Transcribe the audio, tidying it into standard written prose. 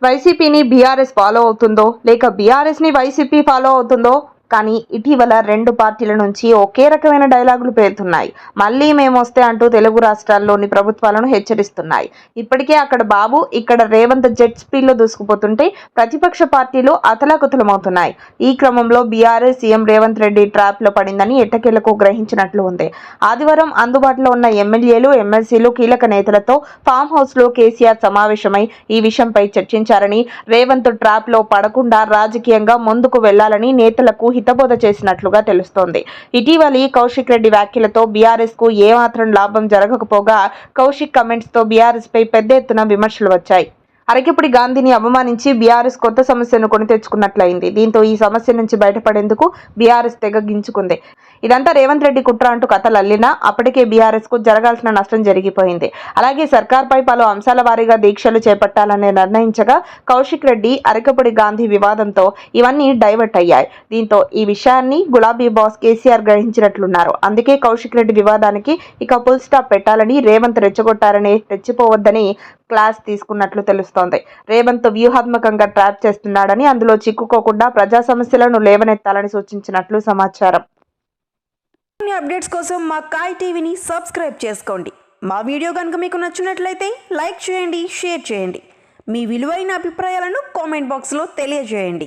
వైసీపీని BRS follow అవుతుందో లేక బీఆర్ఎస్ని వైసీపీ ఫాలో అవుతుందో కానీ ఇటీవల రెండు పార్టీల నుంచి ఒకే రకమైన డైలాగులు పేరుతున్నాయి. మళ్ళీ మేమొస్తే అంటూ తెలుగు రాష్ట్రాల్లోని ప్రభుత్వాలను హెచ్చరిస్తున్నాయి. ఇప్పటికే అక్కడ బాబు, ఇక్కడ రేవంత్ జెట్ స్పీడ్లో దూసుకుపోతుంటే ప్రతిపక్ష పార్టీలు అతలాకుతలమవుతున్నాయి. ఈ క్రమంలో బీఆర్ఎస్ సీఎం రేవంత్ రెడ్డి ట్రాప్లో పడిందని ఎట్టకేలకు గ్రహించినట్లు ఉంది. ఆదివారం అందుబాటులో ఉన్న ఎమ్మెల్యేలు, ఎమ్మెల్సీలు, కీలక నేతలతో ఫామ్ హౌస్లో కేసీఆర్ సమావేశమై ఈ విషయంపై చర్చించారని, రేవంత్ ట్రాప్లో పడకుండా రాజకీయంగా ముందుకు వెళ్లాలని నేతలకు హితబోధ చేసినట్లుగా తెలుస్తోంది. ఇటీవలి కౌశిక్ రెడ్డి వ్యాఖ్యలతో బీఆర్ఎస్ కు ఏమాత్రం లాభం జరగకపోగా కౌశిక్ కమెంట్స్ తో బీఆర్ఎస్ పై పెద్ద ఎత్తున విమర్శలు వచ్చాయి. అరకిపుడి గాంధీని అవమానించి బీఆర్ఎస్ కొత్త సమస్యను కొని తెచ్చుకున్నట్లయింది. దీంతో ఈ సమస్య నుంచి బయటపడేందుకు బీఆర్ఎస్ తెగ గించుకుంది. ఇదంతా రేవంత్ రెడ్డి కుట్ర అంటూ కథలు అల్లినా అప్పటికే బీఆర్ఎస్ కు జరగాల్సిన నష్టం జరిగిపోయింది. అలాగే సర్కార్పై పలు అంశాల వారీగా దీక్షలు చేపట్టాలని నిర్ణయించగా కౌశిక్ రెడ్డి, అరకిపుడి గాంధీ వివాదంతో ఇవన్నీ డైవర్ట్ అయ్యాయి. దీంతో ఈ విషయాన్ని గులాబీ బాస్ కేసీఆర్ గ్రహించినట్లున్నారు. అందుకే కౌశిక్ రెడ్డి వివాదానికి ఇక ఫుల్ స్టాప్ పెట్టాలని, రేవంత్ రెచ్చగొట్టారని, రెచ్చిపోవద్దని క్లాస్ తీసుకున్నట్లు తెలుస్తోంది. రేవంత్ వ్యూహాత్మకంగా ట్రాప్ చేస్తున్నాడని, అందులో చిక్కుకోకుండా ప్రజా సమస్యలను లేవనెత్తాలని సూచించినట్లు సమాచారం. అప్డేట్స్ కోసం మా కాయ్ టీవీని సబ్స్క్రైబ్ చేసుకోండి. మా వీడియో కనుక మీకు నచ్చినట్లయితే లైక్ చేయండి, షేర్ చేయండి. మీ విలువైన అభిప్రాయాలను కామెంట్ బాక్స్లో తెలియజేయండి.